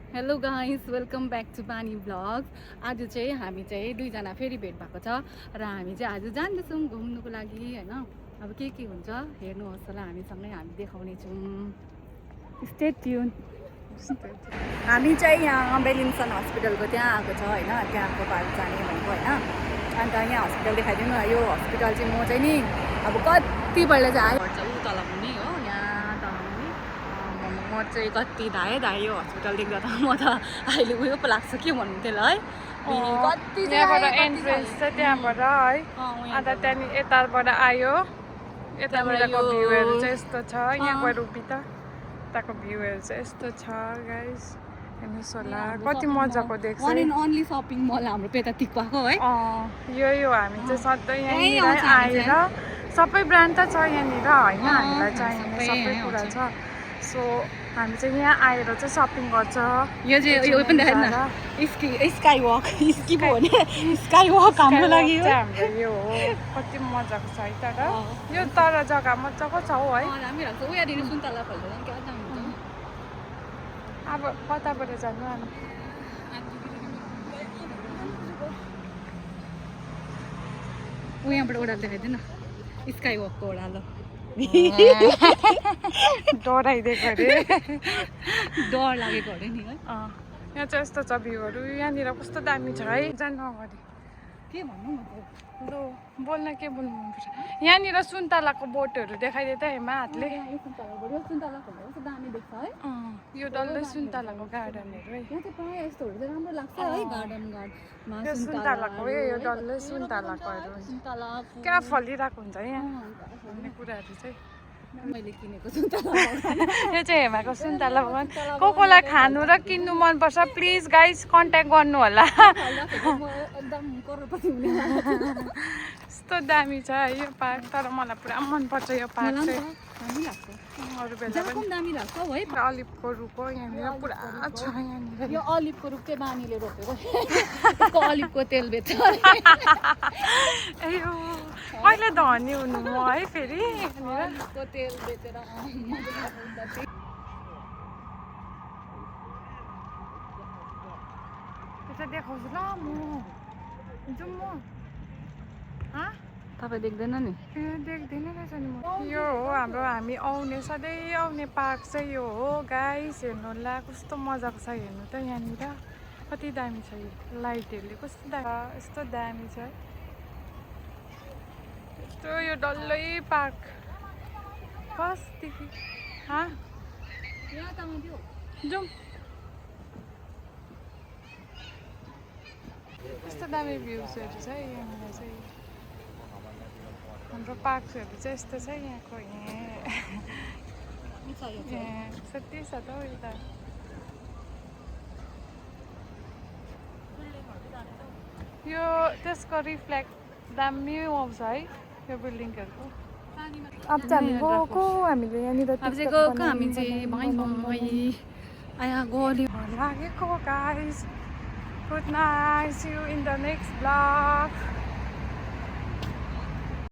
Hello guys, welcome back to Pani vlogs. आज चाहिँ हामी चाहिँ दुईजना फेरि भेट भएको छ र हामी चाहिँ आज जाँदैछौँ घुम्नुको लागि होइन। अब के हुन्छ हेर्नुहोस् होला, हामीसँगै हामी देखाउने छौँ। Stay tune. हामी चाहिँ यहाँ बेलिङ्सन हस्पिटलको त्यहाँ आएको छ होइन, त्यहाँको बाटो जाने भनेको होइन। अन्त यहाँ हस्पिटल देखाइदिनु न। यो हस्पिटल चाहिँ म चाहिँ नि अब कतिपल्ट चाहिँ आयो ऊ तल हुने हो, यहाँ तल हुने। म चाहिँ कति धाएँ यो हस्पिटल देख्दा त म त अहिले उयो पो लाग्छ के भन्नुहुन्थ्यो ल है। कति यहाँबाट एन्ट्रेन्स चाहिँ त्यहाँबाट है, अन्त त्यहाँदेखि यताबाट आयो। यताबाटको भ्यूहरू चाहिँ यस्तो छ। यहाँ गएर उभि त यताको भ्यूहरू चाहिँ यस्तो छ गाइस, हेर्नुहोस् होला कति मजाको देख्छ। One and only shopping mall हाम्रो पेटातिक भएको है। यो हामी चाहिँ सधैँ यहाँनिर आएर सबै ब्रान्ड त छ यहाँनिर होइन, हामीलाई चाहिने सबै कुरा छ। सो हामी चाहिँ यहाँ आएर चाहिँ सपिङ गर्छ। यो चाहिँ यो पनि देखाइदिनु न, स्काई वक स्की पो हो नि, स्काई वक हाम्रो लागि हाम्रो यो हो। कति मजाको छ है, तर जग्गा मजाको छ हौ है। दामी लाग्छ। उयादेखि सुन्तला फल्छ क्या दामी हुन्छ। अब कताबाट जानु हामी? यहाँबाट ओह्रालो देखाइदिनु न, स्काई वकको ओह्रालो। डराइदिएको अरे, डर लागेको अरे नि है। यहाँ चाहिँ यस्तो छ भ्यूहरू। यहाँनिर कस्तो दामी छ है। जानु अगाडि के भन्नु म त लु बोल्न के बोल्नु मनपर्छ। यहाँनिर सुन्तलाको बोटहरू देखाइदिए त हेमा हातले। सुन्तला फल्छ कस्तो दामी देख्छ है। यो डल्लै सुन्तलाको गार्डनहरू है। यहाँ चाहिँ प्रायः यस्तोहरू चाहिँ राम्रो लाग्छ है। गार्डनमा यो सुन्तलाको यो डल्लै सुन्तलाकोहरू सुन्तला क्या फलिरहेको हुन्छ यहाँ भन्ने कुराहरू चाहिँ। मैले किनेको सुन्तला यो चाहिँ हेमाको सुन्तला भगवान। कोलाई खानु र किन्नु मनपर्छ प्लिज गाइस कन्ट्याक्ट गर्नु होला। एकदम करोडपति हुने। यस्तो दामी छ है यो पार्क, तर मलाई पुरा मनपर्छ यो पार्क चाहिँ। दामी लाग्छ। अरू बेला पनि दामी लाग्छ हौ है। अलिपको रुखो यहाँनिर पुरा छ। यहाँनिर यो अलिपको रुख चाहिँ बानीले रोपेको, यसको अलिपको तेल बेच्छ। अयो कहिले धनी हुनु म है फेरि। अलिपको तेल बेचेर त्यो देखाउँछु ल म। जाउँ म? तपाईँ देख्दैन नि? देख्दैन रहेछ नि म। यो हो हाम्रो हामी आउने सधैँ आउने पार्क चाहिँ यो हो गाइस। हेर्नु होला कस्तो मजाको छ हेर्नु त। यहाँनिर कति दामी छ यो लाइटहरूले, कस्तो दामी यस्तो दामी छ है। यस्तो यो डल्लै पार्क फर्स्टदेखि जाउँ। कस्तो दामी भ्युजहरू छ है यहाँनिर चाहिँ। हाम्रो पार्कहरू चाहिँ यस्तो छ यहाँको। सत्य छ त हौ यता। यो त्यसको रिफ्लेक्ट दामी आउँछ है यो बिल्डिङहरूको। अब चाहिँ हामी गएको, हामीले यहाँनिर हामी चाहिँ लागेको guys. Good night, see you in the next blog.